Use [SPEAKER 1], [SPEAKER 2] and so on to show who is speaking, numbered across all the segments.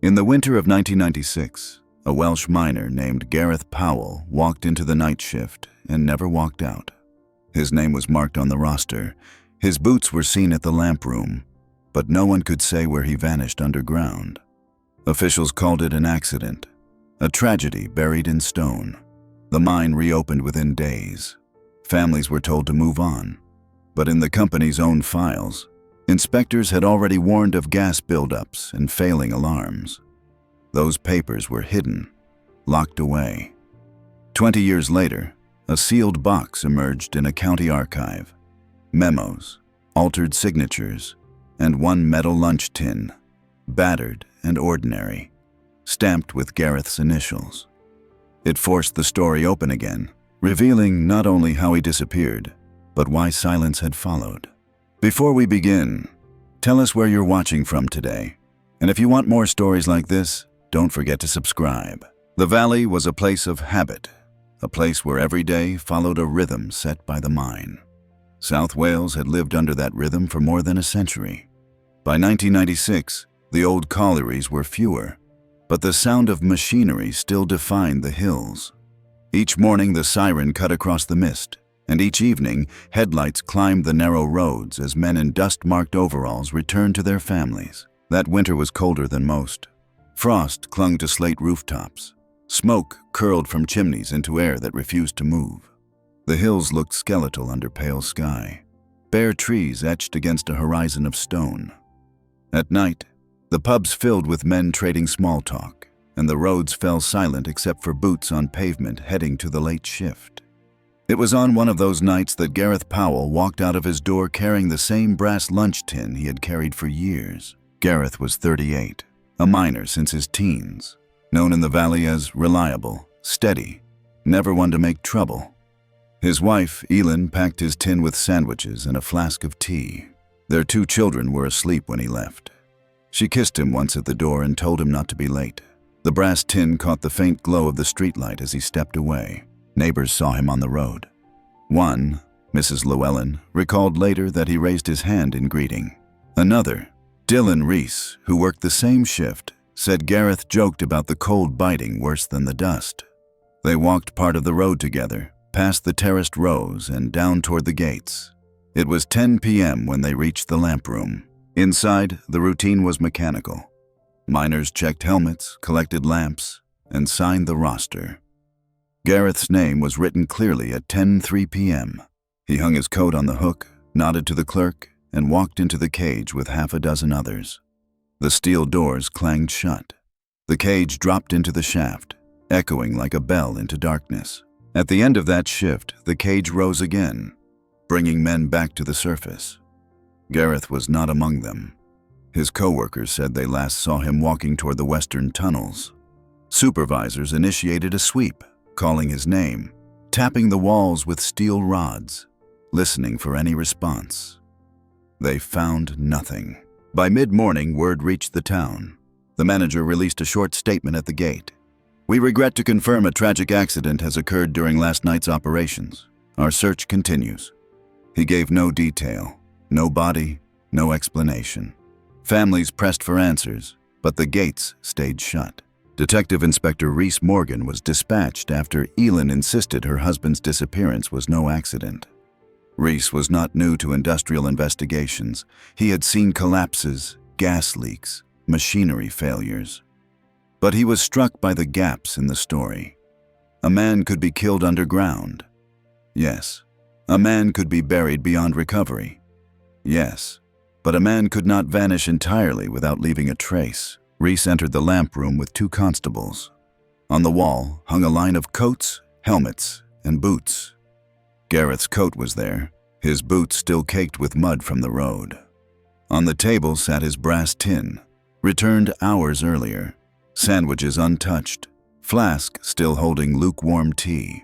[SPEAKER 1] In the winter of 1996, a Welsh miner named Gareth Powell walked into the night shift and never walked out. His name was marked on the roster. His boots were seen at the lamp room, but no one could say where he vanished underground. Officials called it an accident, a tragedy buried in stone. The mine reopened within days. Families were told to move on. But in the company's own files, inspectors had already warned of gas buildups and failing alarms. Those papers were hidden, locked away. 20 years later, a sealed box emerged in a county archive. Memos, altered signatures, and one metal lunch tin, battered and ordinary, stamped with Gareth's initials. It forced the story open again, revealing not only how he disappeared, but why silence had followed. Before we begin, tell us where you're watching from today. And if you want more stories like this, don't forget to subscribe. The valley was a place of habit, a place where every day followed a rhythm set by the mine. South Wales had lived under that rhythm for more than a century. By 1996, the old collieries were fewer, but the sound of machinery still defined the hills. Each morning the siren cut across the mist, and each evening headlights climbed the narrow roads as men in dust-marked overalls returned to their families. That winter was colder than most. Frost clung to slate rooftops. Smoke curled from chimneys into air that refused to move. The hills looked skeletal under pale sky, bare trees etched against a horizon of stone. At night, the pubs filled with men trading small talk, and the roads fell silent except for boots on pavement heading to the late shift. It was on one of those nights that Gareth Powell walked out of his door carrying the same brass lunch tin he had carried for years. Gareth was 38, a miner since his teens, known in the valley as reliable, steady, never one to make trouble. His wife, Elin, packed his tin with sandwiches and a flask of tea. Their 2 children were asleep when he left. She kissed him once at the door and told him not to be late. The brass tin caught the faint glow of the streetlight as he stepped away. Neighbors saw him on the road. One, Mrs. Llewellyn, recalled later that he raised his hand in greeting. Another, Dylan Reese, who worked the same shift, said Gareth joked about the cold biting worse than the dust. They walked part of the road together, past the terraced rows and down toward the gates. It was 10 p.m. when they reached the lamp room. Inside, the routine was mechanical. Miners checked helmets, collected lamps, and signed the roster. Gareth's name was written clearly at 10:03 p.m. He hung his coat on the hook, nodded to the clerk, and walked into the cage with half a dozen others. The steel doors clanged shut. The cage dropped into the shaft, echoing like a bell into darkness. At the end of that shift, the cage rose again, bringing men back to the surface. Gareth was not among them. His co-workers said they last saw him walking toward the western tunnels. Supervisors initiated a sweep, calling his name, tapping the walls with steel rods, listening for any response. They found nothing. By mid-morning, word reached the town. The manager released a short statement at the gate. "We regret to confirm a tragic accident has occurred during last night's operations. Our search continues." He gave no detail, no body, no explanation. Families pressed for answers, but the gates stayed shut. Detective Inspector Rhys Morgan was dispatched after Elin insisted her husband's disappearance was no accident. Rhys was not new to industrial investigations. He had seen collapses, gas leaks, machinery failures. But he was struck by the gaps in the story. A man could be killed underground. Yes. A man could be buried beyond recovery. Yes. But a man could not vanish entirely without leaving a trace. Rhys entered the lamp room with 2 constables. On the wall hung a line of coats, helmets, and boots. Gareth's coat was there, his boots still caked with mud from the road. On the table sat his brass tin, returned hours earlier, sandwiches untouched, flask still holding lukewarm tea.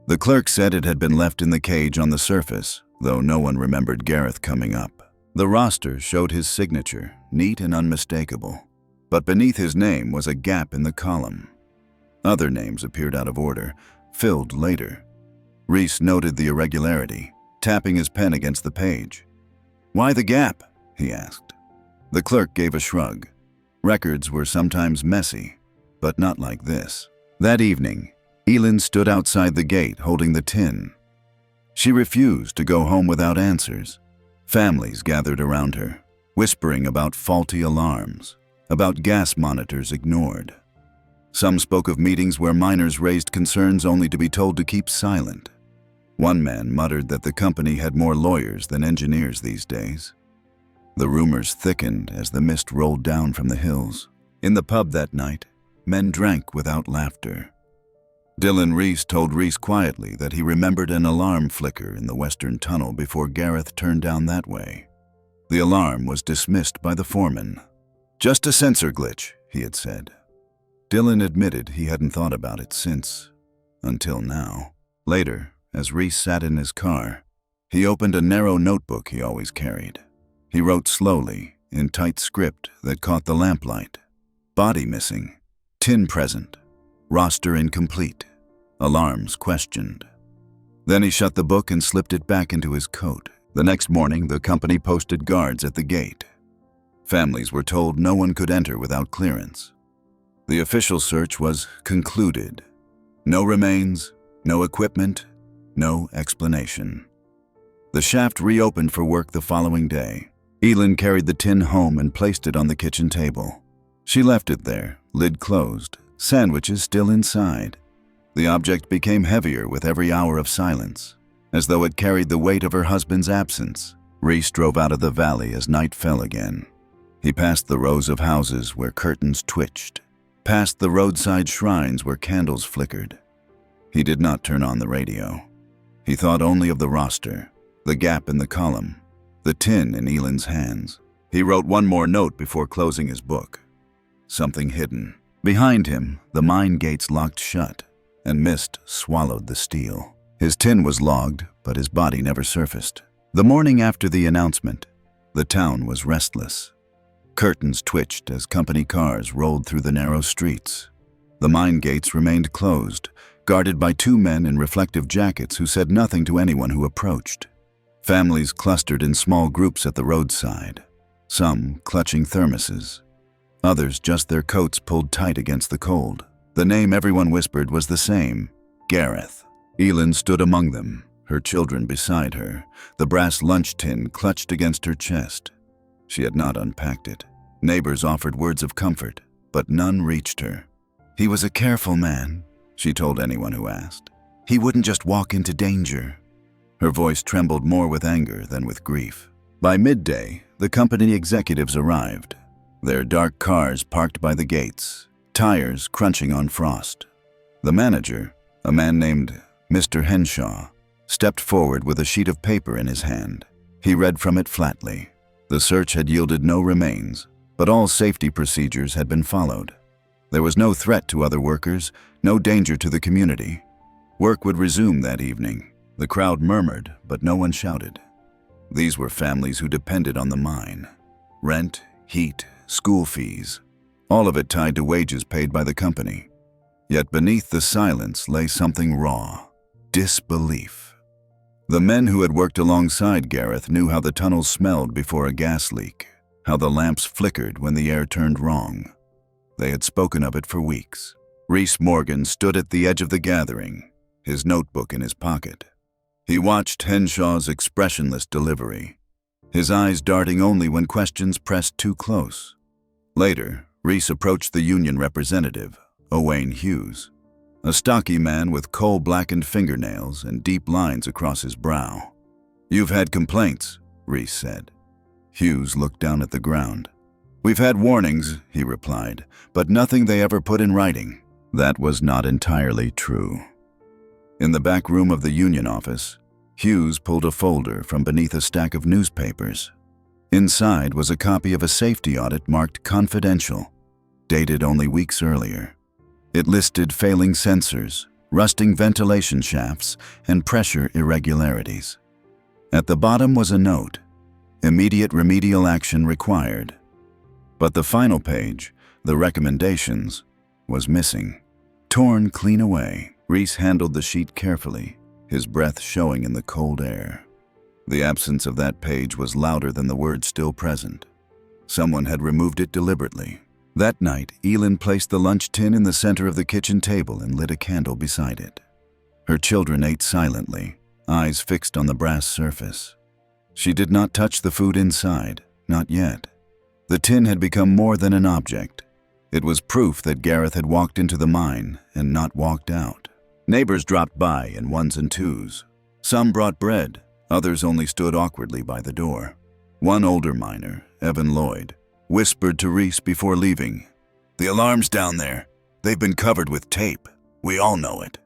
[SPEAKER 1] The clerk said it had been left in the cage on the surface, though no one remembered Gareth coming up. The roster showed his signature, neat and unmistakable, but beneath his name was a gap in the column. Other names appeared out of order, filled later. Rhys noted the irregularity, tapping his pen against the page. "Why the gap?" he asked. The clerk gave a shrug. Records were sometimes messy, but not like this. That evening, Elin stood outside the gate holding the tin. She refused to go home without answers. Families gathered around her, whispering about faulty alarms, about gas monitors ignored. Some spoke of meetings where miners raised concerns only to be told to keep silent. One man muttered that the company had more lawyers than engineers these days. The rumors thickened as the mist rolled down from the hills. In the pub that night, men drank without laughter. Dylan Reese told Reese quietly that he remembered an alarm flicker in the western tunnel before Gareth turned down that way. The alarm was dismissed by the foreman. "Just a sensor glitch," he had said. Dylan admitted he hadn't thought about it since, until now. Later, as Reese sat in his car, he opened a narrow notebook he always carried. He wrote slowly, in tight script that caught the lamplight. Body missing, tin present, roster incomplete, alarms questioned. Then he shut the book and slipped it back into his coat. The next morning, the company posted guards at the gate. Families were told no one could enter without clearance. The official search was concluded. No remains, no equipment, no explanation. The shaft reopened for work the following day. Elin carried the tin home and placed it on the kitchen table. She left it there, lid closed, sandwiches still inside. The object became heavier with every hour of silence, as though it carried the weight of her husband's absence. Reese drove out of the valley as night fell again. He passed the rows of houses where curtains twitched, past the roadside shrines where candles flickered. He did not turn on the radio. He thought only of the roster, the gap in the column, the tin in Elin's hands. He wrote one more note before closing his book. Something hidden. Behind him, the mine gates locked shut, and mist swallowed the steel. His tin was logged, but his body never surfaced. The morning after the announcement, the town was restless. Curtains twitched as company cars rolled through the narrow streets. The mine gates remained closed, guarded by two men in reflective jackets who said nothing to anyone who approached. Families clustered in small groups at the roadside, some clutching thermoses, others just their coats pulled tight against the cold. The name everyone whispered was the same, Gareth. Elin stood among them, her children beside her, the brass lunch tin clutched against her chest. She had not unpacked it. Neighbors offered words of comfort, but none reached her. "He was a careful man," she told anyone who asked. "He wouldn't just walk into danger." Her voice trembled more with anger than with grief. By midday, the company executives arrived, their dark cars parked by the gates, tires crunching on frost. The manager, a man named Mr. Henshaw, stepped forward with a sheet of paper in his hand. He read from it flatly. The search had yielded no remains, but all safety procedures had been followed. There was no threat to other workers, no danger to the community. Work would resume that evening. The crowd murmured, but no one shouted. These were families who depended on the mine. Rent, heat, school fees, all of it tied to wages paid by the company. Yet beneath the silence lay something raw, disbelief. The men who had worked alongside Gareth knew how the tunnels smelled before a gas leak, how the lamps flickered when the air turned wrong. They had spoken of it for weeks. Reese Morgan stood at the edge of the gathering, his notebook in his pocket. He watched Henshaw's expressionless delivery, his eyes darting only when questions pressed too close. Later, Reese approached the union representative, Owain Hughes, a stocky man with coal-blackened fingernails and deep lines across his brow. "You've had complaints," Reese said. Hughes looked down at the ground. "We've had warnings," he replied, "but nothing they ever put in writing." That was not entirely true. In the back room of the union office, Hughes pulled a folder from beneath a stack of newspapers. Inside was a copy of a safety audit marked confidential, dated only weeks earlier. It listed failing sensors, rusting ventilation shafts, and pressure irregularities. At the bottom was a note, "Immediate remedial action required." But the final page, the recommendations, was missing. Torn clean away, Reese handled the sheet carefully, his breath showing in the cold air. The absence of that page was louder than the words still present. Someone had removed it deliberately. That night, Elin placed the lunch tin in the center of the kitchen table and lit a candle beside it. Her children ate silently, eyes fixed on the brass surface. She did not touch the food inside, not yet. The tin had become more than an object. It was proof that Gareth had walked into the mine and not walked out. Neighbors dropped by in ones and twos. Some brought bread, others only stood awkwardly by the door. One older miner, Evan Lloyd, whispered to Reese before leaving, "The alarm's down there. They've been covered with tape. We all know it."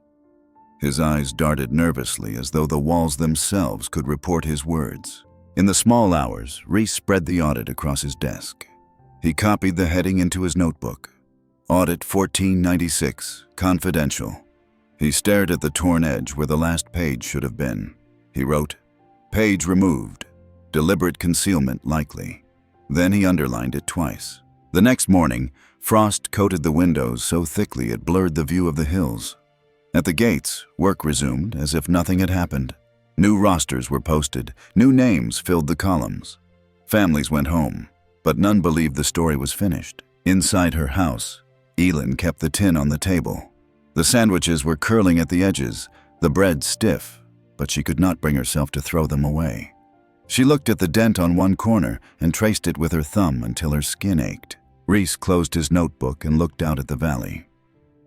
[SPEAKER 1] His eyes darted nervously as though the walls themselves could report his words. In the small hours, Reese spread the audit across his desk. He copied the heading into his notebook. Audit 1496, confidential. He stared at the torn edge where the last page should have been. He wrote, "Page removed. Deliberate concealment likely." Then he underlined it twice. The next morning, frost coated the windows so thickly it blurred the view of the hills. At the gates, work resumed as if nothing had happened. New rosters were posted, new names filled the columns. Families went home, but none believed the story was finished. Inside her house, Elin kept the tin on the table. The sandwiches were curling at the edges, the bread stiff, but she could not bring herself to throw them away. She looked at the dent on one corner and traced it with her thumb until her skin ached. Reese closed his notebook and looked out at the valley.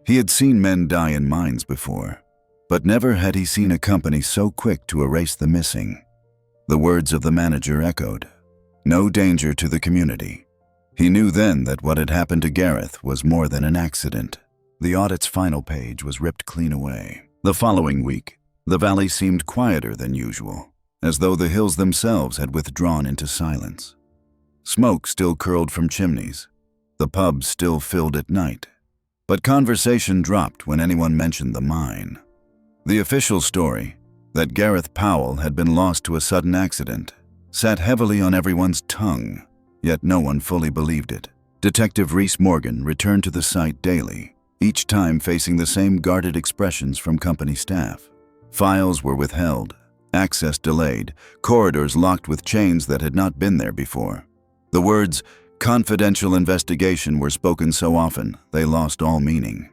[SPEAKER 1] He had seen men die in mines before, but never had he seen a company so quick to erase the missing. The words of the manager echoed, "No danger to the community." He knew then that what had happened to Gareth was more than an accident. The audit's final page was ripped clean away. The following week, the valley seemed quieter than usual, as though the hills themselves had withdrawn into silence. Smoke still curled from chimneys. The pubs still filled at night. But conversation dropped when anyone mentioned the mine. The official story, that Gareth Powell had been lost to a sudden accident, sat heavily on everyone's tongue, yet no one fully believed it. Detective Reese Morgan returned to the site daily, each time facing the same guarded expressions from company staff. Files were withheld, access delayed, corridors locked with chains that had not been there before. The words, "confidential investigation," were spoken so often they lost all meaning.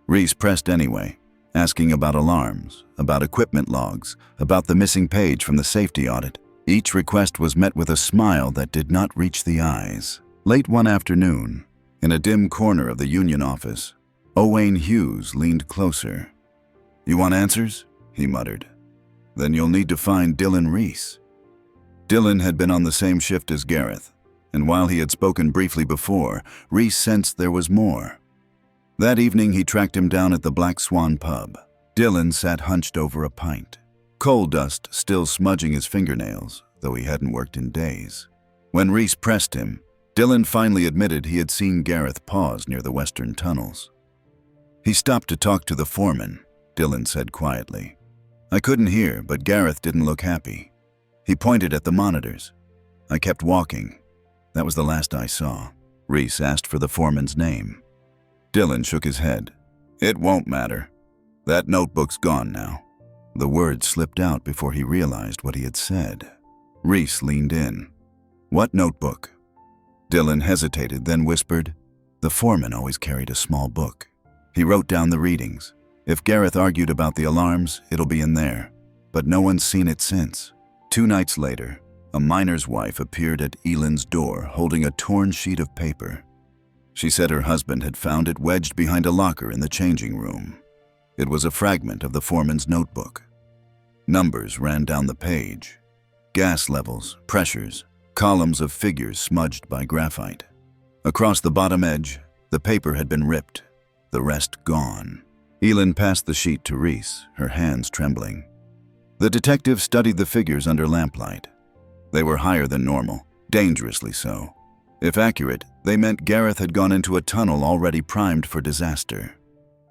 [SPEAKER 1] Reese pressed anyway, asking about alarms, about equipment logs, about the missing page from the safety audit. Each request was met with a smile that did not reach the eyes. Late one afternoon, in a dim corner of the union office, Owain Hughes leaned closer. "You want answers?" he muttered. "Then you'll need to find Dylan Reese." Dylan had been on the same shift as Gareth, and while he had spoken briefly before, Reese sensed there was more. That evening he tracked him down at the Black Swan pub. Dylan sat hunched over a pint, coal dust still smudging his fingernails, though he hadn't worked in days. When Reese pressed him, Dylan finally admitted he had seen Gareth pause near the western tunnels. "He stopped to talk to the foreman," Dylan said quietly. "I couldn't hear, but Gareth didn't look happy. He pointed at the monitors. I kept walking. That was the last I saw." Reese asked for the foreman's name. Dylan shook his head. "It won't matter. That notebook's gone now." The words slipped out before he realized what he had said. Reese leaned in. "What notebook?" Dylan hesitated, then whispered, "The foreman always carried a small book. He wrote down the readings. If Gareth argued about the alarms, it'll be in there. But no one's seen it since." 2 nights later, a miner's wife appeared at Elin's door holding a torn sheet of paper. She said her husband had found it wedged behind a locker in the changing room. It was a fragment of the foreman's notebook. Numbers ran down the page. Gas levels, pressures, columns of figures smudged by graphite. Across the bottom edge, the paper had been ripped, the rest gone. Elin passed the sheet to Reese, her hands trembling. The detective studied the figures under lamplight. They were higher than normal, dangerously so. If accurate, they meant Gareth had gone into a tunnel already primed for disaster.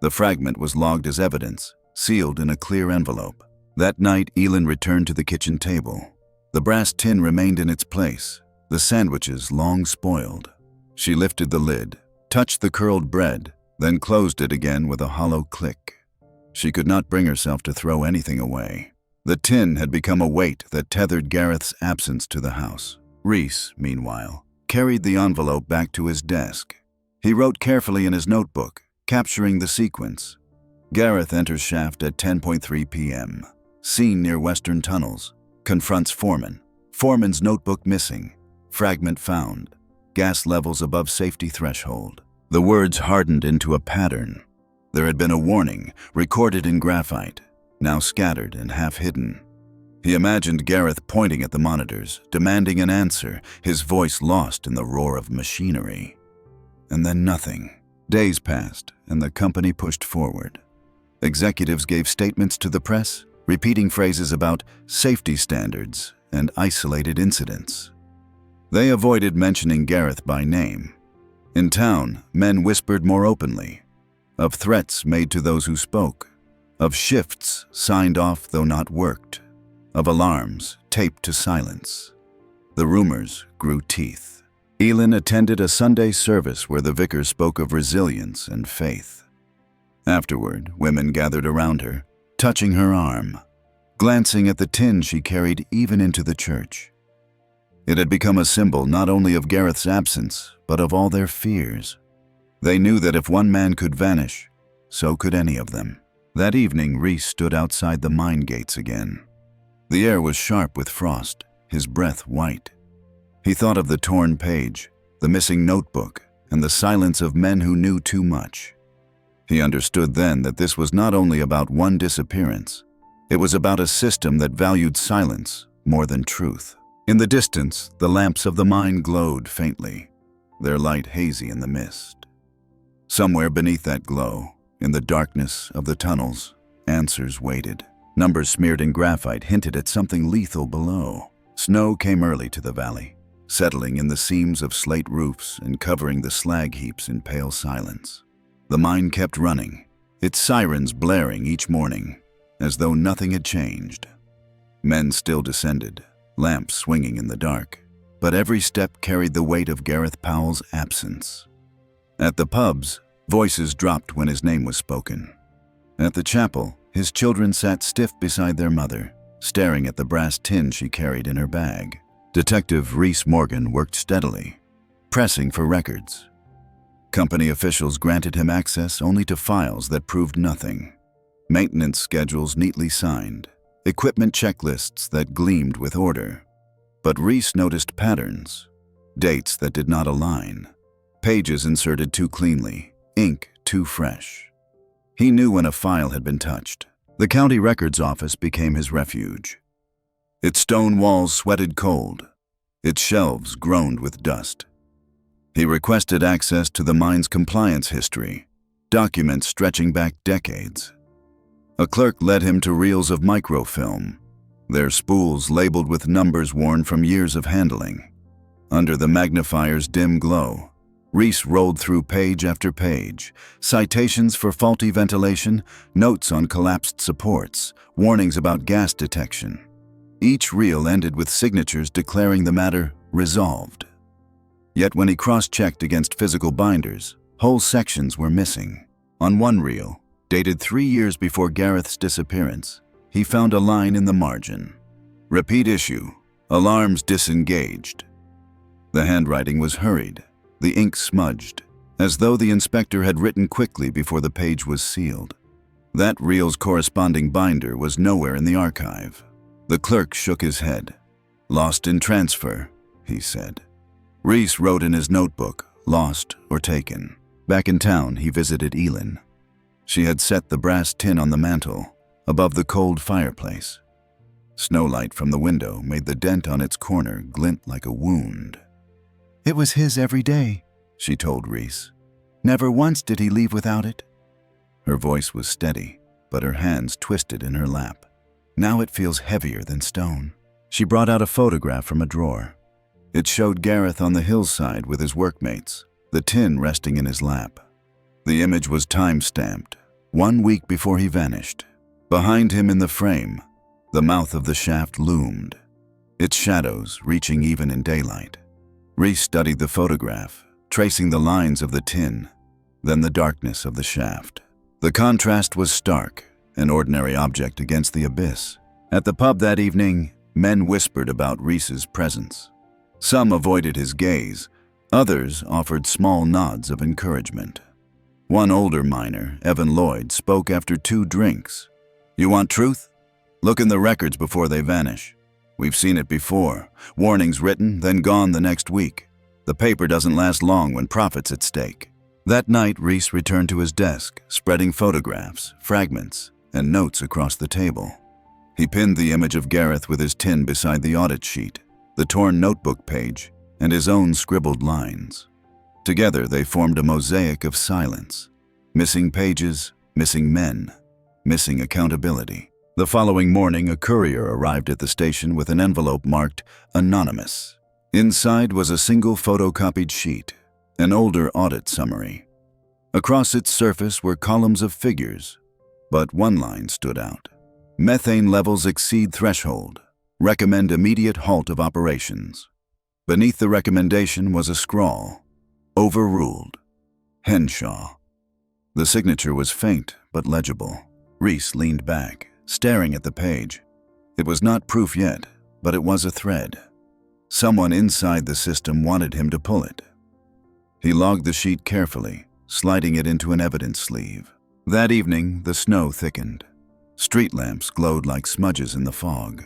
[SPEAKER 1] The fragment was logged as evidence, sealed in a clear envelope. That night, Elin returned to the kitchen table. The brass tin remained in its place, the sandwiches long spoiled. She lifted the lid, touched the curled bread, then closed it again with a hollow click. She could not bring herself to throw anything away. The tin had become a weight that tethered Gareth's absence to the house. Reese, meanwhile, carried the envelope back to his desk. He wrote carefully in his notebook, capturing the sequence. Gareth enters shaft at 10:3 p.m. Seen near Western Tunnels. Confronts foreman. Foreman's notebook missing. Fragment found. Gas levels above safety threshold. The words hardened into a pattern. There had been a warning, recorded in graphite, now scattered and half-hidden. He imagined Gareth pointing at the monitors, demanding an answer, his voice lost in the roar of machinery. And then nothing. Days passed, and the company pushed forward. Executives gave statements to the press, repeating phrases about safety standards and isolated incidents. They avoided mentioning Gareth by name. In town, men whispered more openly, of threats made to those who spoke, of shifts signed off though not worked, of alarms taped to silence. The rumors grew teeth. Elin attended a Sunday service where the vicar spoke of resilience and faith. Afterward, women gathered around her, touching her arm, glancing at the tin she carried even into the church. It had become a symbol not only of Gareth's absence, but of all their fears. They knew that if one man could vanish, so could any of them. That evening, Rhys stood outside the mine gates again. The air was sharp with frost, his breath white. He thought of the torn page, the missing notebook, and the silence of men who knew too much. He understood then that this was not only about one disappearance, it was about a system that valued silence more than truth. In the distance, the lamps of the mine glowed faintly, their light hazy in the mist. Somewhere beneath that glow, in the darkness of the tunnels, answers waited. Numbers smeared in graphite hinted at something lethal below. Snow came early to the valley, settling in the seams of slate roofs and covering the slag heaps in pale silence. The mine kept running, its sirens blaring each morning, as though nothing had changed. Men still descended, lamps swinging in the dark, but every step carried the weight of Gareth Powell's absence. At the pubs, voices dropped when his name was spoken. At the chapel, his children sat stiff beside their mother, staring at the brass tin she carried in her bag. Detective Rhys Morgan worked steadily, pressing for records. Company officials granted him access only to files that proved nothing. Maintenance schedules neatly signed, equipment checklists that gleamed with order. But Rhys noticed patterns, dates that did not align, pages inserted too cleanly, ink too fresh. He knew when a file had been touched. The county records office became his refuge. Its stone walls sweated cold. Its shelves groaned with dust. He requested access to the mine's compliance history, documents stretching back decades. A clerk led him to reels of microfilm, their spools labeled with numbers worn from years of handling. Under the magnifier's dim glow, Rhys rolled through page after page, citations for faulty ventilation, notes on collapsed supports, warnings about gas detection. Each reel ended with signatures declaring the matter resolved. Yet when he cross-checked against physical binders, whole sections were missing. On one reel, dated 3 years before Gareth's disappearance, he found a line in the margin. Repeat issue, alarms disengaged. The handwriting was hurried, the ink smudged, as though the inspector had written quickly before the page was sealed. That reel's corresponding binder was nowhere in the archive. The clerk shook his head. Lost in transfer, he said. Rhys wrote in his notebook, lost or taken. Back in town, he visited Elin. She had set the brass tin on the mantel, above the cold fireplace. Snowlight from the window made the dent on its corner glint like a wound. It was his every day, she told Rhys. Never once did he leave without it. Her voice was steady, but her hands twisted in her lap. Now it feels heavier than stone. She brought out a photograph from a drawer. It showed Gareth on the hillside with his workmates, the tin resting in his lap. The image was time-stamped, 1 week before he vanished. Behind him in the frame, the mouth of the shaft loomed, its shadows reaching even in daylight. Rhys studied the photograph, tracing the lines of the tin, then the darkness of the shaft. The contrast was stark, an ordinary object against the abyss. At the pub that evening, men whispered about Rhys's presence. Some avoided his gaze, Others offered small nods of encouragement. One older miner, Evan Lloyd, spoke after 2 drinks. "You want truth? Look in the records before they vanish. We've seen it before. Warnings written, then gone the next week. The paper doesn't last long when profit's at stake." That night, Reese returned to his desk, spreading photographs, fragments, and notes across the table. He pinned the image of Gareth with his tin beside the audit sheet, the torn notebook page, and his own scribbled lines. Together, they formed a mosaic of silence. Missing pages, missing men, missing accountability. The following morning, a courier arrived at the station with an envelope marked "Anonymous." Inside was a single photocopied sheet, an older audit summary. Across its surface were columns of figures, but one line stood out. "Methane levels exceed threshold. Recommend immediate halt of operations." Beneath the recommendation was a scrawl. "Overruled. Henshaw." The signature was faint but legible. Reese leaned back, staring at the page. It was not proof yet, but it was a thread. Someone inside the system wanted him to pull it. He logged the sheet carefully, sliding it into an evidence sleeve. That evening, the snow thickened. Street lamps glowed like smudges in the fog.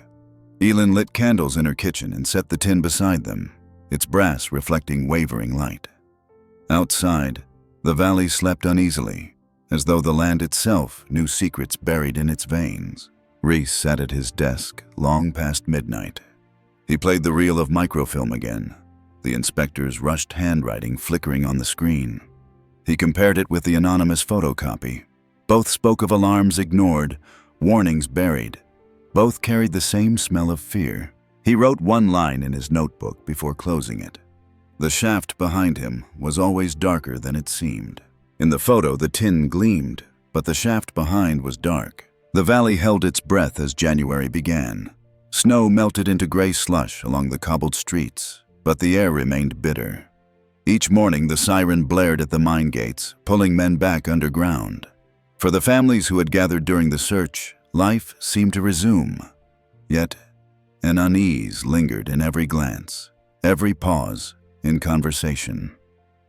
[SPEAKER 1] Elin lit candles in her kitchen and set the tin beside them, its brass reflecting wavering light. Outside, the valley slept uneasily, as though the land itself knew secrets buried in its veins. Reese sat at his desk long past midnight. He played the reel of microfilm again, the inspector's rushed handwriting flickering on the screen. He compared it with the anonymous photocopy. Both spoke of alarms ignored, warnings buried. Both carried the same smell of fear. He wrote one line in his notebook before closing it. The shaft behind him was always darker than it seemed. In the photo, the tin gleamed, but the shaft behind was dark. The valley held its breath as January began. Snow melted into gray slush along the cobbled streets, but the air remained bitter. Each morning, the siren blared at the mine gates, pulling men back underground. For the families who had gathered during the search, life seemed to resume. Yet, an unease lingered in every glance, every pause in conversation.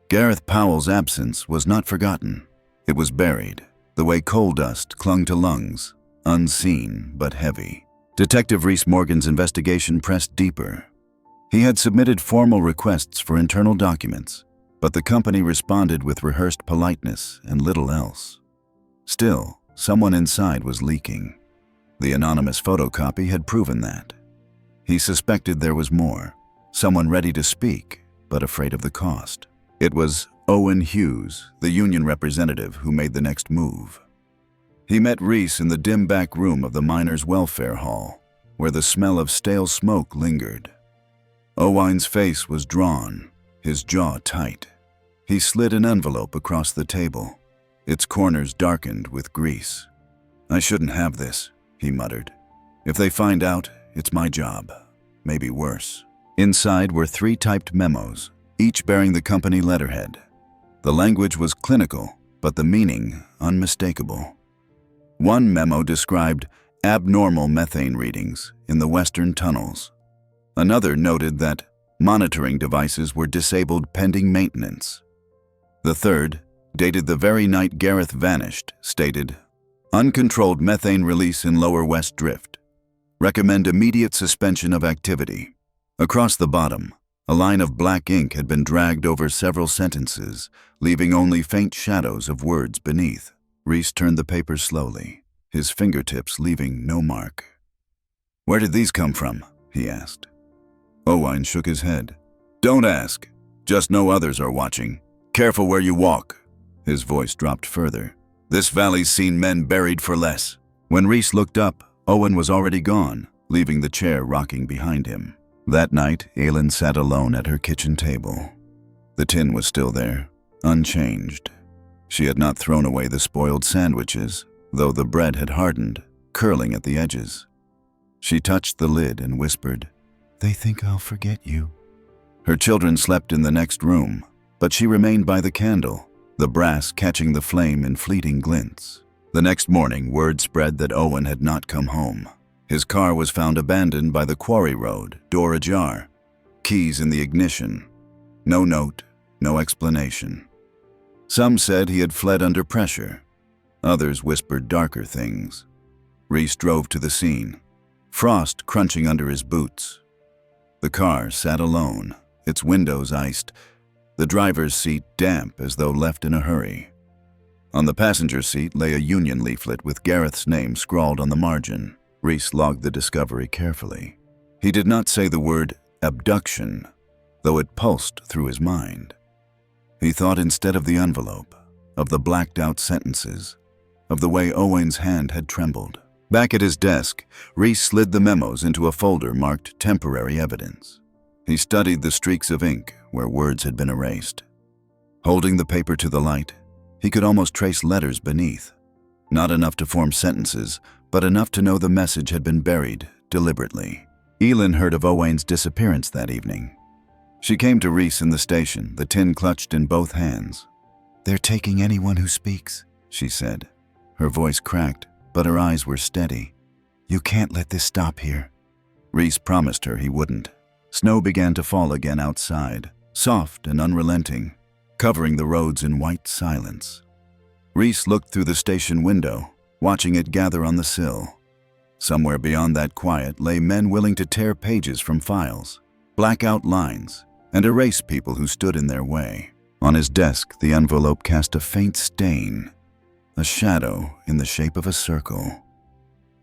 [SPEAKER 1] Gareth Powell's absence was not forgotten. It was buried, the way coal dust clung to lungs, unseen but heavy. Detective Reese Morgan's investigation pressed deeper. He had submitted formal requests for internal documents, but the company responded with rehearsed politeness and little else. Still, someone inside was leaking. The anonymous photocopy had proven that. He suspected there was more, someone ready to speak, but afraid of the cost. It was Owen Hughes, the union representative, who made the next move. He met Reese in the dim back room of the miners' welfare hall, where the smell of stale smoke lingered. Owen's face was drawn, his jaw tight. He slid an envelope across the table, its corners darkened with grease. "I shouldn't have this," he muttered. "If they find out, it's my job. Maybe worse." Inside were 3 typed memos, each bearing the company letterhead. The language was clinical, but the meaning unmistakable. One memo described abnormal methane readings in the western tunnels. Another noted that monitoring devices were disabled pending maintenance. The third, dated the very night Gareth vanished, stated, "Uncontrolled methane release in Lower West Drift. Recommend immediate suspension of activity." Across the bottom, a line of black ink had been dragged over several sentences, leaving only faint shadows of words beneath. Reese turned the paper slowly, his fingertips leaving no mark. "Where did these come from?" he asked. Owen shook his head. "Don't ask. Just know others are watching. Careful where you walk." His voice dropped further. "This valley's seen men buried for less." When Reese looked up, Owen was already gone, leaving the chair rocking behind him. That night, Elin sat alone at her kitchen table. The tin was still there, unchanged. She had not thrown away the spoiled sandwiches, though the bread had hardened, curling at the edges. She touched the lid and whispered, "They think I'll forget you." Her children slept in the next room, but she remained by the candle, the brass catching the flame in fleeting glints. The next morning, word spread that Owen had not come home. His car was found abandoned by the quarry road, door ajar, keys in the ignition. No note, no explanation. Some said he had fled under pressure. Others whispered darker things. Reese drove to the scene, frost crunching under his boots. The car sat alone, its windows iced, the driver's seat damp as though left in a hurry. On the passenger seat lay a union leaflet with Gareth's name scrawled on the margin. Reese logged the discovery carefully. He did not say the word abduction, though it pulsed through his mind. He thought instead of the envelope, of the blacked-out sentences, of the way Owain's hand had trembled. Back at his desk, Reese slid the memos into a folder marked temporary evidence. He studied the streaks of ink where words had been erased. Holding the paper to the light, he could almost trace letters beneath. Not enough to form sentences, but enough to know the message had been buried deliberately. Elin heard of Owain's disappearance that evening. She came to Reese in the station, the tin clutched in both hands. "They're taking anyone who speaks," she said. Her voice cracked, but her eyes were steady. "You can't let this stop here." Reese promised her he wouldn't. Snow began to fall again outside, soft and unrelenting, covering the roads in white silence. Reese looked through the station window, watching it gather on the sill. Somewhere beyond that quiet lay men willing to tear pages from files, black out lines, and erase people who stood in their way. On his desk, the envelope cast a faint stain, a shadow in the shape of a circle.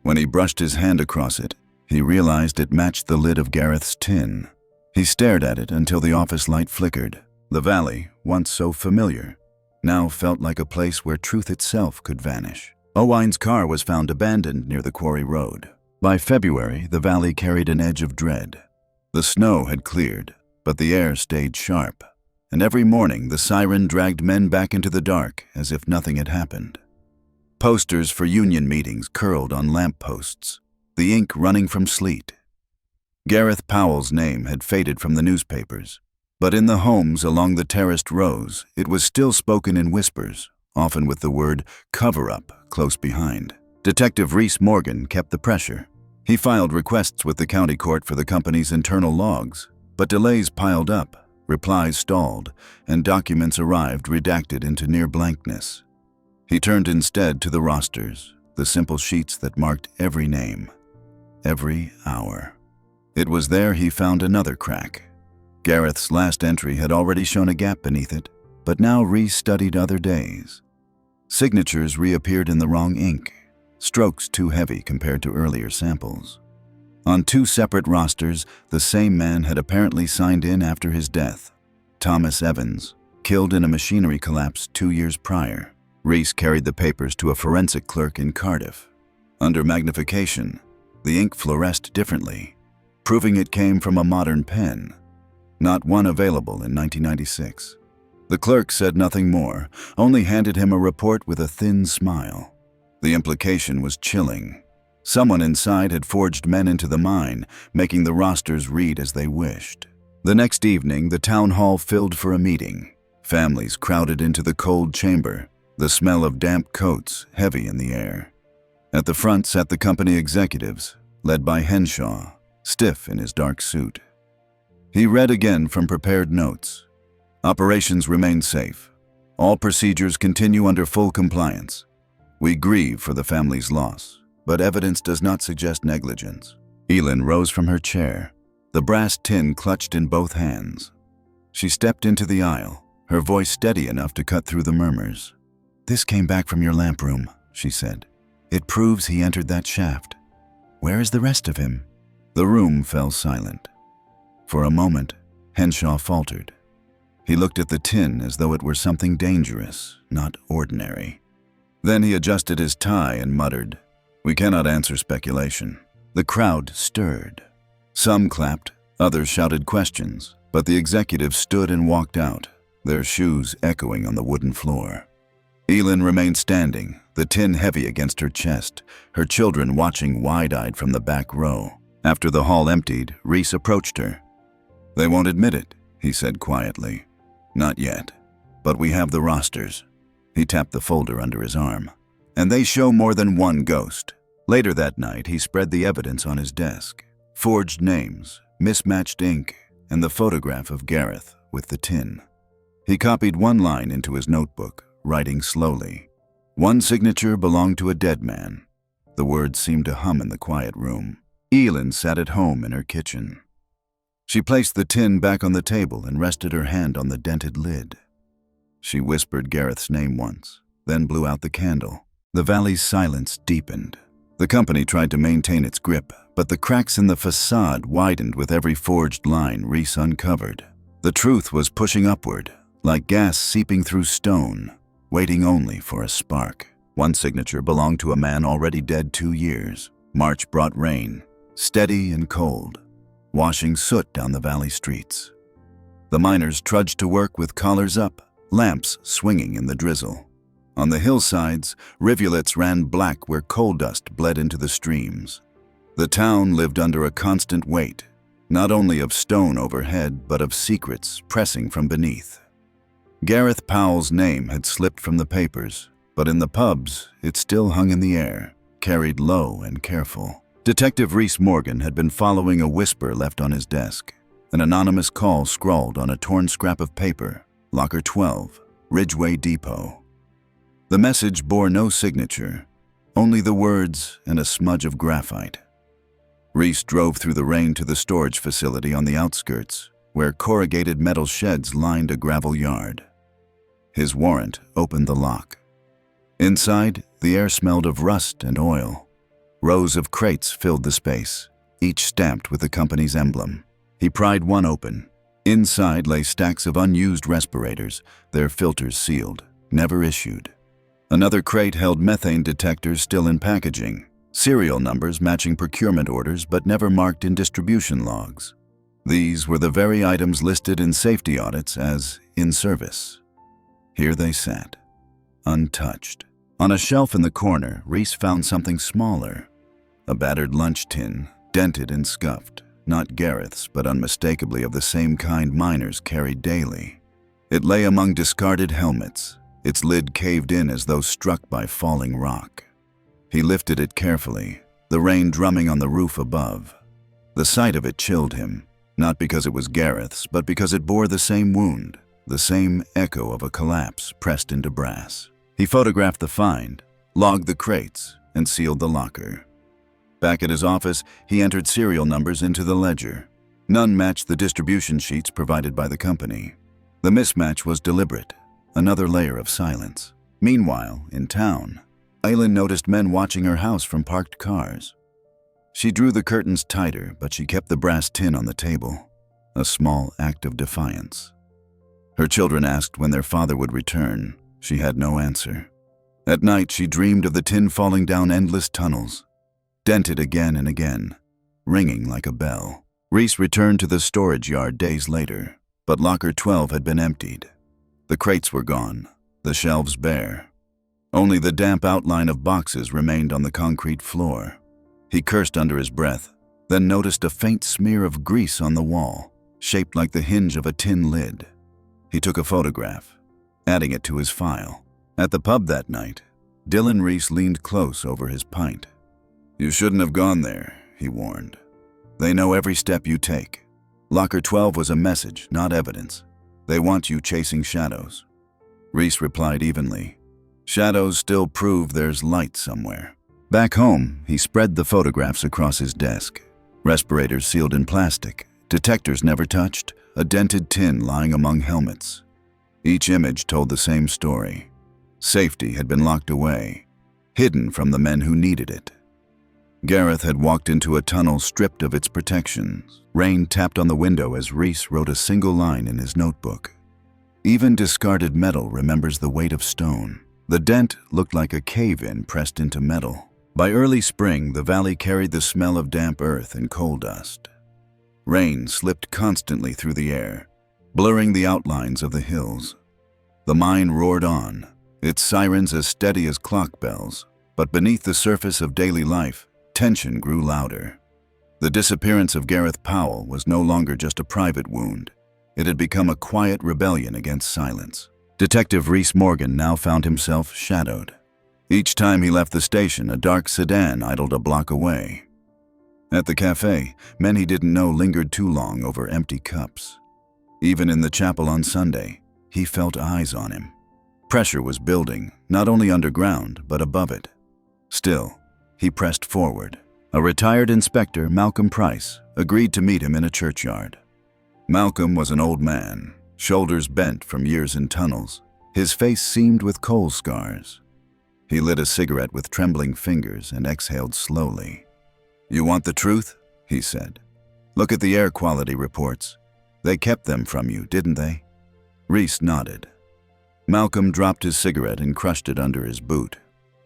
[SPEAKER 1] When he brushed his hand across it, he realized it matched the lid of Gareth's tin. He stared at it until the office light flickered. The valley, once so familiar, now felt like a place where truth itself could vanish. Owain's car was found abandoned near the quarry road. By February, the valley carried an edge of dread. The snow had cleared, but the air stayed sharp, and every morning the siren dragged men back into the dark as if nothing had happened. Posters for union meetings curled on lampposts, the ink running from sleet. Gareth Powell's name had faded from the newspapers, but in the homes along the terraced rows, it was still spoken in whispers, often with the word cover-up close behind. Detective Reese Morgan kept the pressure. He filed requests with the county court for the company's internal logs, but delays piled up, replies stalled, and documents arrived redacted into near blankness. He turned instead to the rosters, the simple sheets that marked every name, every hour. It was there he found another crack. Gareth's last entry had already shown a gap beneath it, but now Reese studied other days. Signatures reappeared in the wrong ink, strokes too heavy compared to earlier samples. On two separate rosters, the same man had apparently signed in after his death. Thomas Evans, killed in a machinery collapse 2 years prior. Reese carried the papers to a forensic clerk in Cardiff. Under magnification, the ink fluoresced differently, proving it came from a modern pen, not one available in 1996. The clerk said nothing more, only handed him a report with a thin smile. The implication was chilling. Someone inside had forged men into the mine, making the rosters read as they wished. The next evening, the town hall filled for a meeting. Families crowded into the cold chamber, the smell of damp coats heavy in the air. At the front sat the company executives, led by Henshaw, stiff in his dark suit. He read again from prepared notes. Operations remain safe. All procedures continue under full compliance. We grieve for the family's loss, but evidence does not suggest negligence. Elin rose from her chair, the brass tin clutched in both hands. She stepped into the aisle, her voice steady enough to cut through the murmurs. "This came back from your lamp room," she said. "It proves he entered that shaft. Where is the rest of him?" The room fell silent. For a moment, Henshaw faltered. He looked at the tin as though it were something dangerous, not ordinary. Then he adjusted his tie and muttered, "We cannot answer speculation." The crowd stirred. Some clapped, others shouted questions, but the executives stood and walked out, their shoes echoing on the wooden floor. Elin remained standing, the tin heavy against her chest, her children watching wide-eyed from the back row. After the hall emptied, Reese approached her. "They won't admit it," he said quietly. "Not yet, but we have the rosters." He tapped the folder under his arm. "And they show more than one ghost." Later that night, he spread the evidence on his desk. Forged names, mismatched ink, and the photograph of Gareth with the tin. He copied one line into his notebook, writing slowly. One signature belonged to a dead man. The words seemed to hum in the quiet room. Elin sat at home in her kitchen. She placed the tin back on the table and rested her hand on the dented lid. She whispered Gareth's name once, then blew out the candle. The valley's silence deepened. The company tried to maintain its grip, but the cracks in the facade widened with every forged line Reese uncovered. The truth was pushing upward, like gas seeping through stone, waiting only for a spark. One signature belonged to a man already dead 2 years. March brought rain, steady and cold, washing soot down the valley streets. The miners trudged to work with collars up, lamps swinging in the drizzle. On the hillsides, rivulets ran black where coal dust bled into the streams. The town lived under a constant weight, not only of stone overhead, but of secrets pressing from beneath. Gareth Powell's name had slipped from the papers, but in the pubs, it still hung in the air, carried low and careful. Detective Reese Morgan had been following a whisper left on his desk. An anonymous call scrawled on a torn scrap of paper, Locker 12, Ridgeway Depot. The message bore no signature, only the words and a smudge of graphite. Reese drove through the rain to the storage facility on the outskirts, where corrugated metal sheds lined a gravel yard. His warrant opened the lock. Inside, the air smelled of rust and oil. Rows of crates filled the space, each stamped with the company's emblem. He pried one open. Inside lay stacks of unused respirators, their filters sealed, never issued. Another crate held methane detectors still in packaging, serial numbers matching procurement orders but never marked in distribution logs. These were the very items listed in safety audits as in service. Here they sat, untouched. On a shelf in the corner, Reese found something smaller. A battered lunch tin, dented and scuffed, not Gareth's, but unmistakably of the same kind miners carried daily. It lay among discarded helmets, its lid caved in as though struck by falling rock. He lifted it carefully, the rain drumming on the roof above. The sight of it chilled him, not because it was Gareth's, but because it bore the same wound, the same echo of a collapse pressed into brass. He photographed the find, logged the crates, and sealed the locker. Back at his office, he entered serial numbers into the ledger. None matched the distribution sheets provided by the company. The mismatch was deliberate, another layer of silence. Meanwhile, in town, Elin noticed men watching her house from parked cars. She drew the curtains tighter, but she kept the brass tin on the table, a small act of defiance. Her children asked when their father would return. She had no answer. At night, she dreamed of the tin falling down endless tunnels, dented again and again, ringing like a bell. Reese returned to the storage yard days later, but Locker 12 had been emptied. The crates were gone, the shelves bare. Only the damp outline of boxes remained on the concrete floor. He cursed under his breath, then noticed a faint smear of grease on the wall, shaped like the hinge of a tin lid. He took a photograph, adding it to his file. At the pub that night, Dylan Reese leaned close over his pint. "You shouldn't have gone there," he warned. "They know every step you take. Locker 12 was a message, not evidence. They want you chasing shadows." Reese replied evenly. "Shadows still prove there's light somewhere." Back home, he spread the photographs across his desk. Respirators sealed in plastic, detectors never touched, a dented tin lying among helmets. Each image told the same story. Safety had been locked away, hidden from the men who needed it. Gareth had walked into a tunnel stripped of its protections. Rain tapped on the window as Reese wrote a single line in his notebook. Even discarded metal remembers the weight of stone. The dent looked like a cave-in pressed into metal. By early spring, the valley carried the smell of damp earth and coal dust. Rain slipped constantly through the air, blurring the outlines of the hills. The mine roared on, its sirens as steady as clock bells, but beneath the surface of daily life, tension grew louder. The disappearance of Gareth Powell was no longer just a private wound. It had become a quiet rebellion against silence. Detective Reese Morgan now found himself shadowed. Each time he left the station, a dark sedan idled a block away. At the cafe, men he didn't know lingered too long over empty cups. Even in the chapel on Sunday, he felt eyes on him. Pressure was building, not only underground, but above it. Still, he pressed forward. A retired inspector, Malcolm Price, agreed to meet him in a churchyard. Malcolm was an old man, shoulders bent from years in tunnels, his face seamed with coal scars. He lit a cigarette with trembling fingers and exhaled slowly. "You want the truth?" he said. "Look at the air quality reports. They kept them from you, didn't they?" Reese nodded. Malcolm dropped his cigarette and crushed it under his boot.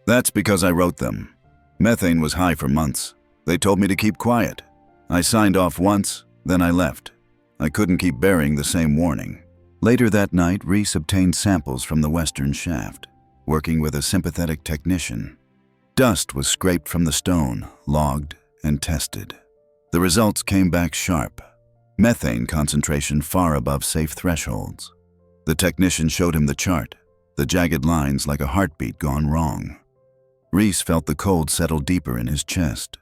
[SPEAKER 1] "That's because I wrote them. Methane was high for months. They told me to keep quiet. I signed off once, then I left. I couldn't keep bearing the same warning." Later that night, Reese obtained samples from the western shaft, working with a sympathetic technician. Dust was scraped from the stone, logged, and tested. The results came back sharp. Methane concentration far above safe thresholds. The technician showed him the chart, the jagged lines like a heartbeat gone wrong. Reese felt the cold settle deeper in his chest.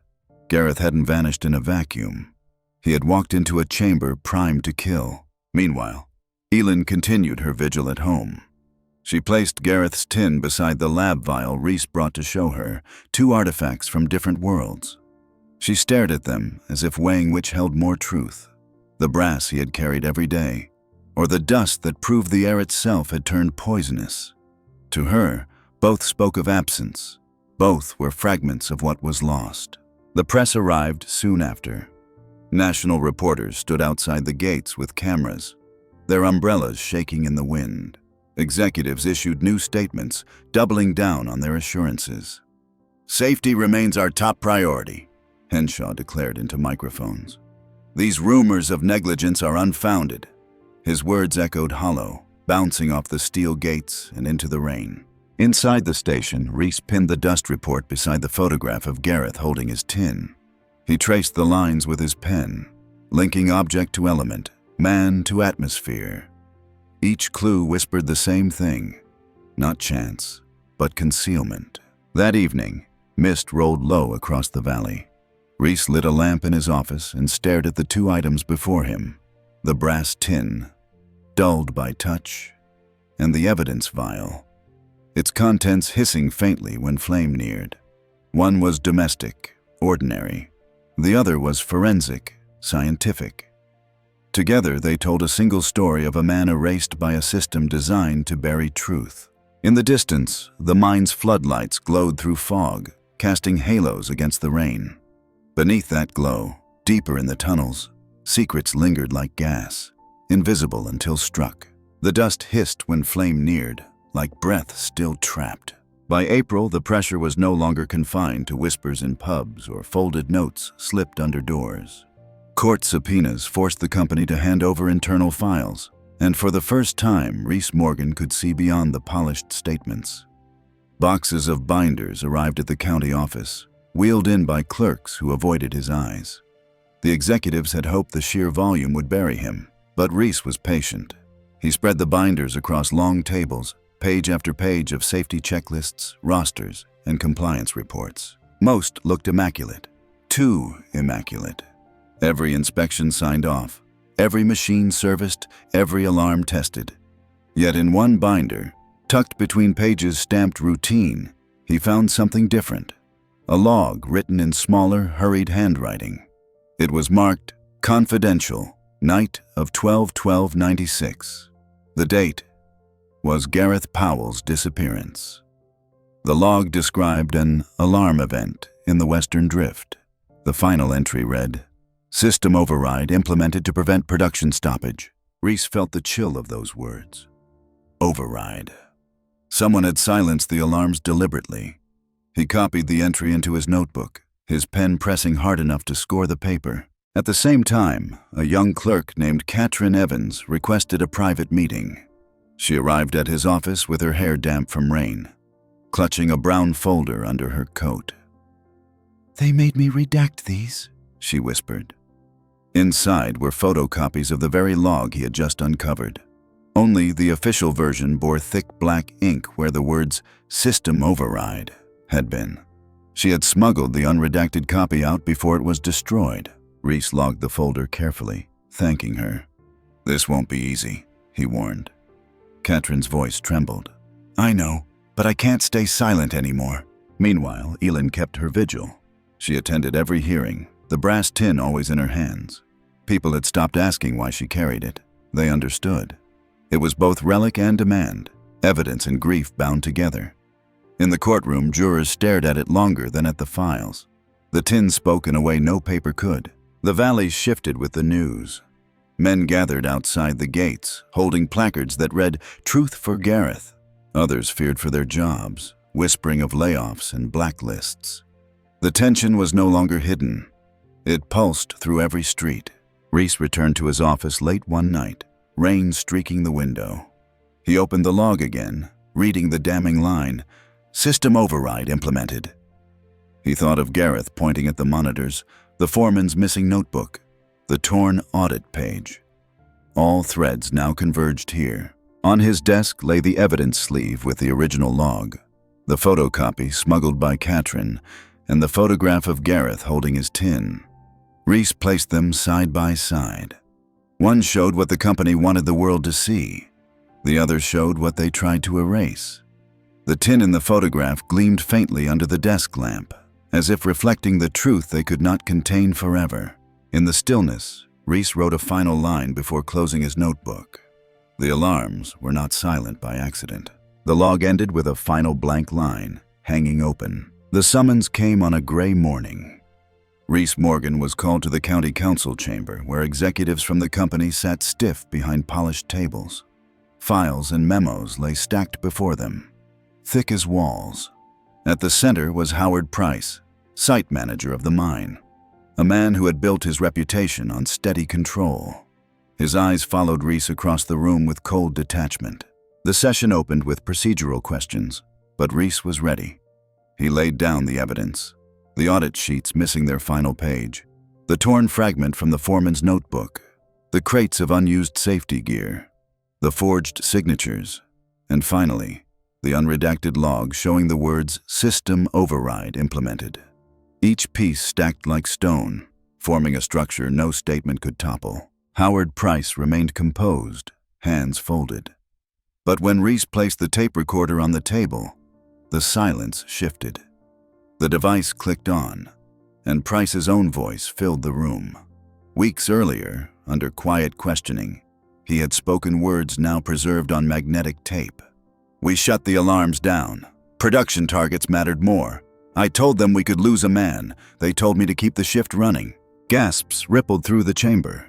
[SPEAKER 1] Gareth hadn't vanished in a vacuum. He had walked into a chamber primed to kill. Meanwhile, Elin continued her vigil at home. She placed Gareth's tin beside the lab vial Reese brought to show her, two artifacts from different worlds. She stared at them as if weighing which held more truth, the brass he had carried every day, or the dust that proved the air itself had turned poisonous. To her, both spoke of absence. Both were fragments of what was lost. The press arrived soon after. National reporters stood outside the gates with cameras, their umbrellas shaking in the wind. Executives issued new statements, doubling down on their assurances. "Safety remains our top priority," Henshaw declared into microphones. "These rumors of negligence are unfounded." His words echoed hollow, bouncing off the steel gates and into the rain. Inside the station, Reese pinned the dust report beside the photograph of Gareth holding his tin. He traced the lines with his pen, linking object to element, man to atmosphere. Each clue whispered the same thing, not chance, but concealment. That evening, mist rolled low across the valley. Reese lit a lamp in his office and stared at the two items before him, the brass tin, dulled by touch, and the evidence vial, its contents hissing faintly when flame neared. One was domestic, ordinary. The other was forensic, scientific. Together, they told a single story of a man erased by a system designed to bury truth. In the distance, the mine's floodlights glowed through fog, casting halos against the rain. Beneath that glow, deeper in the tunnels, secrets lingered like gas, invisible until struck. The dust hissed when flame neared, like breath still trapped. By April, the pressure was no longer confined to whispers in pubs or folded notes slipped under doors. Court subpoenas forced the company to hand over internal files, and for the first time, Reese Morgan could see beyond the polished statements. Boxes of binders arrived at the county office, wheeled in by clerks who avoided his eyes. The executives had hoped the sheer volume would bury him, but Reese was patient. He spread the binders across long tables, page after page of safety checklists, rosters, and compliance reports. Most looked immaculate, too immaculate. Every inspection signed off, every machine serviced, every alarm tested. Yet in one binder, tucked between pages stamped routine, he found something different. A log written in smaller, hurried handwriting. It was marked Confidential, night of 12/12/96. The date was Gareth Powell's disappearance. The log described an alarm event in the Western Drift. The final entry read, "System override implemented to prevent production stoppage." Reese felt the chill of those words. Override. Someone had silenced the alarms deliberately. He copied the entry into his notebook, his pen pressing hard enough to score the paper. At the same time, a young clerk named Katrin Evans requested a private meeting. She arrived at his office with her hair damp from rain, clutching a brown folder under her coat. "They made me redact these," she whispered. Inside were photocopies of the very log he had just uncovered. Only the official version bore thick black ink where the words "System Override" had been. She had smuggled the unredacted copy out before it was destroyed. Reese logged the folder carefully, thanking her. "This won't be easy," he warned. Katrin's voice trembled. "I know, but I can't stay silent anymore." Meanwhile, Elin kept her vigil. She attended every hearing, the brass tin always in her hands. People had stopped asking why she carried it. They understood. It was both relic and demand, evidence and grief bound together. In the courtroom, jurors stared at it longer than at the files. The tin spoke in a way no paper could. The valley shifted with the news. Men gathered outside the gates, holding placards that read, "Truth for Gareth." Others feared for their jobs, whispering of layoffs and blacklists. The tension was no longer hidden. It pulsed through every street. Reese returned to his office late one night, rain streaking the window. He opened the log again, reading the damning line, "System override implemented." He thought of Gareth pointing at the monitors, the foreman's missing notebook, the torn audit page. All threads now converged here. On his desk lay the evidence sleeve with the original log, the photocopy smuggled by Katrin, and the photograph of Gareth holding his tin. Reese placed them side by side. One showed what the company wanted the world to see. The other showed what they tried to erase. The tin in the photograph gleamed faintly under the desk lamp, as if reflecting the truth they could not contain forever. In the stillness, Reese wrote a final line before closing his notebook. The alarms were not silent by accident. The log ended with a final blank line, hanging open. The summons came on a gray morning. Reese Morgan was called to the county council chamber, where executives from the company sat stiff behind polished tables. Files and memos lay stacked before them, thick as walls. At the center was Howard Price, site manager of the mine, a man who had built his reputation on steady control. His eyes followed Reese across the room with cold detachment. The session opened with procedural questions, but Reese was ready. He laid down the evidence, the audit sheets missing their final page, the torn fragment from the foreman's notebook, the crates of unused safety gear, the forged signatures, and finally, the unredacted log showing the words "System Override Implemented." Each piece stacked like stone, forming a structure no statement could topple. Howard Price remained composed, hands folded. But when Reese placed the tape recorder on the table, the silence shifted. The device clicked on, and Price's own voice filled the room. Weeks earlier, under quiet questioning, he had spoken words now preserved on magnetic tape. "We shut the alarms down. Production targets mattered more. I told them we could lose a man. They told me to keep the shift running." Gasps rippled through the chamber.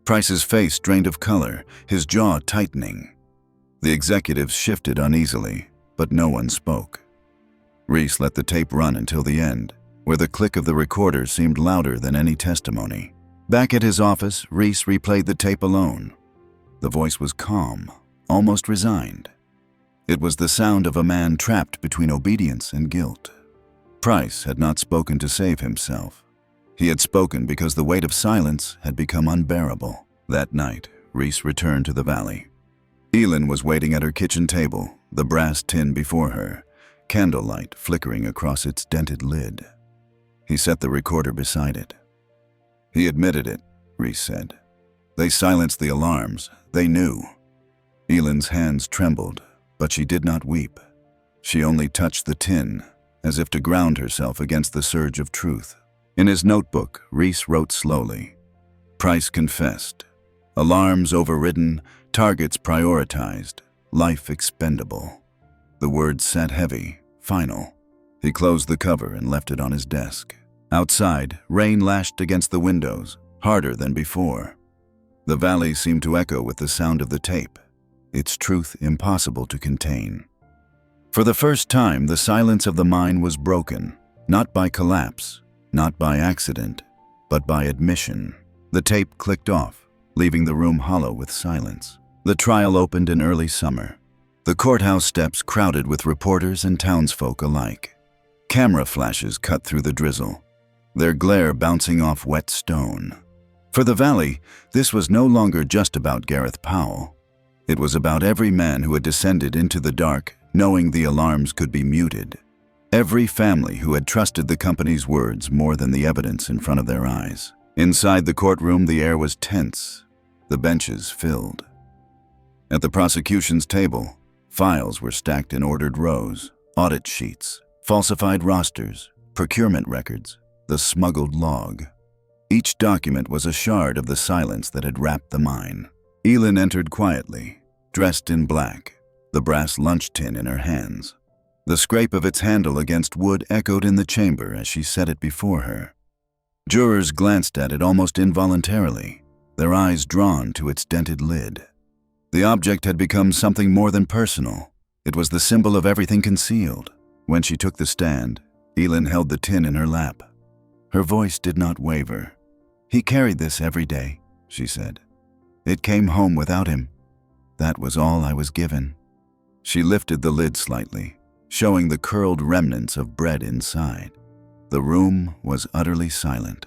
[SPEAKER 1] Price's face drained of color, his jaw tightening. The executives shifted uneasily, but no one spoke. Reese let the tape run until the end, where the click of the recorder seemed louder than any testimony. Back at his office, Reese replayed the tape alone. The voice was calm, almost resigned. It was the sound of a man trapped between obedience and guilt. Price had not spoken to save himself. He had spoken because the weight of silence had become unbearable. That night, Reese returned to the valley. Elin was waiting at her kitchen table, the brass tin before her, candlelight flickering across its dented lid. He set the recorder beside it. "He admitted it," Reese said. "They silenced the alarms. They knew." Elin's hands trembled, but she did not weep. She only touched the tin, as if to ground herself against the surge of truth. In his notebook, Reese wrote slowly. Price confessed. Alarms overridden, targets prioritized, life expendable. The words sat heavy, final. He closed the cover and left it on his desk. Outside, rain lashed against the windows, harder than before. The valley seemed to echo with the sound of the tape, its truth impossible to contain. For the first time, the silence of the mine was broken, not by collapse, not by accident, but by admission. The tape clicked off, leaving the room hollow with silence. The trial opened in early summer. The courthouse steps crowded with reporters and townsfolk alike. Camera flashes cut through the drizzle, their glare bouncing off wet stone. For the valley, this was no longer just about Gareth Powell. It was about every man who had descended into the dark, knowing the alarms could be muted. Every family who had trusted the company's words more than the evidence in front of their eyes. Inside the courtroom, the air was tense. the benches filled. At the prosecution's table, files were stacked in ordered rows, audit sheets, falsified rosters, procurement records, the smuggled log. Each document was a shard of the silence that had wrapped the mine. Elin entered quietly, dressed in black, the brass lunch tin in her hands. The scrape of its handle against wood echoed in the chamber as she set it before her. Jurors glanced at it almost involuntarily, their eyes drawn to its dented lid. The object had become something more than personal. It was the symbol of everything concealed. When she took the stand, Elin held the tin in her lap. Her voice did not waver. "He carried this every day," she said. "It came home without him. That was all I was given." She lifted the lid slightly, showing the curled remnants of bread inside. The room was utterly silent.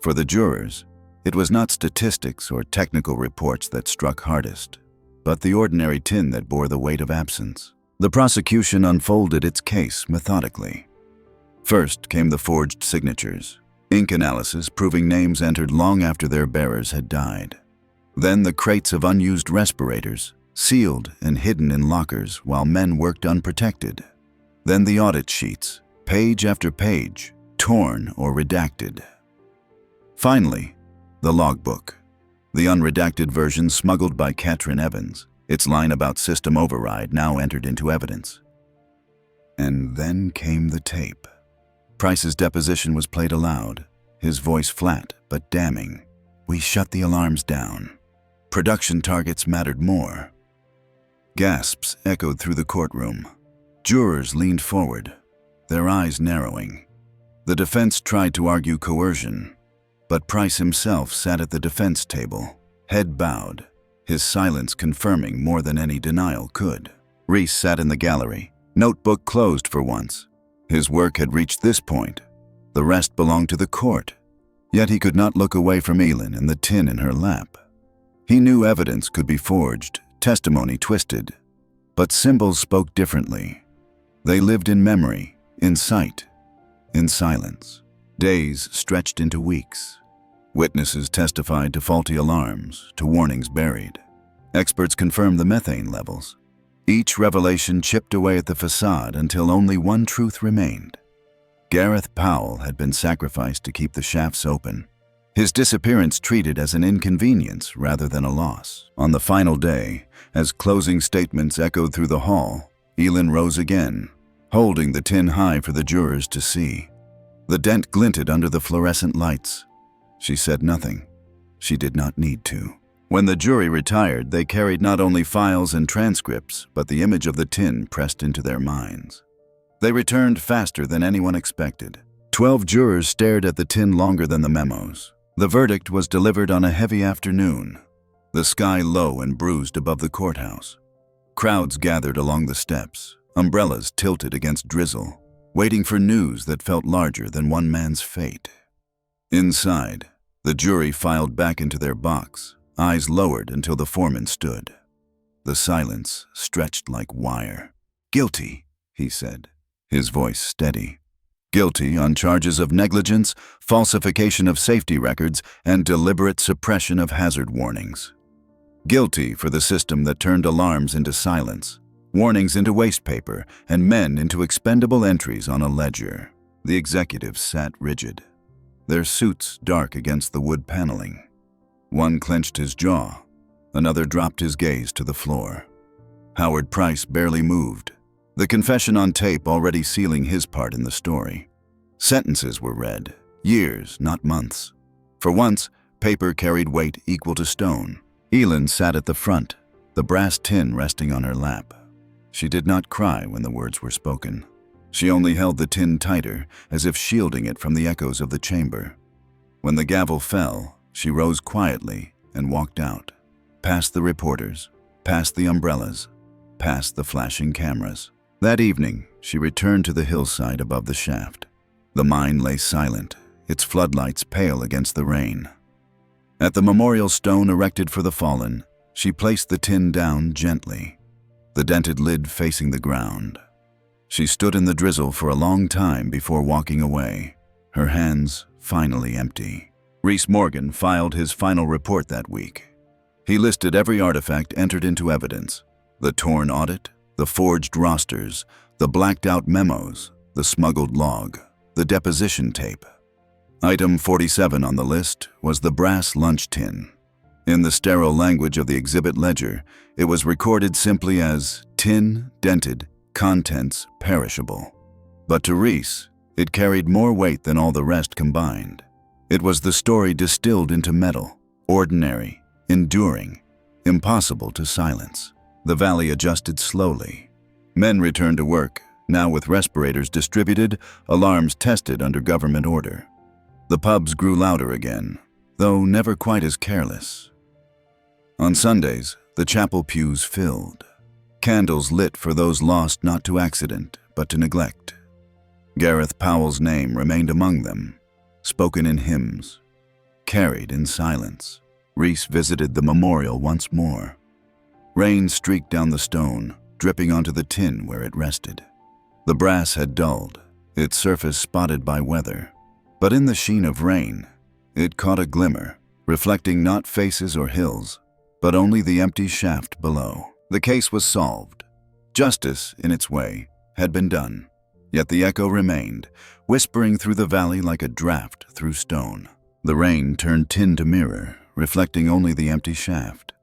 [SPEAKER 1] For the jurors, it was not statistics or technical reports that struck hardest, but the ordinary tin that bore the weight of absence. The prosecution unfolded its case methodically. First came the forged signatures, ink analysis proving names entered long after their bearers had died. Then the crates of unused respirators, sealed and hidden in lockers while men worked unprotected. Then the audit sheets, page after page, torn or redacted. Finally, the logbook, the unredacted version smuggled by Katrin Evans, its line about system override now entered into evidence. And then came the tape. Price's deposition was played aloud, his voice flat but damning. "We shut the alarms down. Production targets mattered more." Gasps echoed through the courtroom. Jurors leaned forward, their eyes narrowing. The defense tried to argue coercion, but Price himself sat at the defense table, head bowed, his silence confirming more than any denial could. Reese sat in the gallery, notebook closed for once. His work had reached this point. The rest belonged to the court. Yet he could not look away from Elin and the tin in her lap. He knew evidence could be forged, testimony twisted, but symbols spoke differently. They lived in memory, in sight, in silence. Days stretched into weeks. Witnesses testified to faulty alarms, to warnings buried. Experts confirmed the methane levels. Each revelation chipped away at the facade until only one truth remained. Gareth Powell had been sacrificed to keep the shafts open. His disappearance treated as an inconvenience rather than a loss. On the final day, as closing statements echoed through the hall, Elin rose again, holding the tin high for the jurors to see. The dent glinted under the fluorescent lights. She said nothing. She did not need to. When the jury retired, they carried not only files and transcripts, but the image of the tin pressed into their minds. They returned faster than anyone expected. 12 jurors stared at the tin longer than the memos. The verdict was delivered on a heavy afternoon, the sky low and bruised above the courthouse. Crowds gathered along the steps, umbrellas tilted against drizzle, waiting for news that felt larger than one man's fate. Inside, the jury filed back into their box, eyes lowered until the foreman stood. The silence stretched like wire. "Guilty," he said, his voice steady. "Guilty on charges of negligence, falsification of safety records, and deliberate suppression of hazard warnings. Guilty for the system that turned alarms into silence, warnings into waste paper, and men into expendable entries on a ledger." The executives sat rigid, their suits dark against the wood paneling. One clenched his jaw, another dropped his gaze to the floor. Howard Price barely moved, the confession on tape already sealing his part in the story. Sentences were read, years, not months. For once, paper carried weight equal to stone. Elin sat at the front, the brass tin resting on her lap. She did not cry when the words were spoken. She only held the tin tighter, as if shielding it from the echoes of the chamber. When the gavel fell, she rose quietly and walked out, past the reporters, past the umbrellas, past the flashing cameras. That evening, she returned to the hillside above the shaft. The mine lay silent, its floodlights pale against the rain. At the memorial stone erected for the fallen, she placed the tin down gently, the dented lid facing the ground. She stood in the drizzle for a long time before walking away, her hands finally empty. Reese Morgan filed his final report that week. He listed every artifact entered into evidence: the torn audit, the forged rosters, the blacked-out memos, the smuggled log, the deposition tape. Item 47 on the list was the brass lunch tin. In the sterile language of the exhibit ledger, it was recorded simply as tin, dented, contents perishable. But to Reese, it carried more weight than all the rest combined. It was the story distilled into metal, ordinary, enduring, impossible to silence. The valley adjusted slowly. Men returned to work, now with respirators distributed, alarms tested under government order. The pubs grew louder again, though never quite as careless. On Sundays, the chapel pews filled. Candles lit for those lost not to accident, but to neglect. Gareth Powell's name remained among them, spoken in hymns, carried in silence. Reese visited the memorial once more. Rain streaked down the stone, dripping onto the tin where it rested. The brass had dulled, its surface spotted by weather. But in the sheen of rain, it caught a glimmer, reflecting not faces or hills, but only the empty shaft below. The case was solved. Justice, in its way, had been done. Yet the echo remained, whispering through the valley like a draft through stone. The rain turned tin to mirror, reflecting only the empty shaft.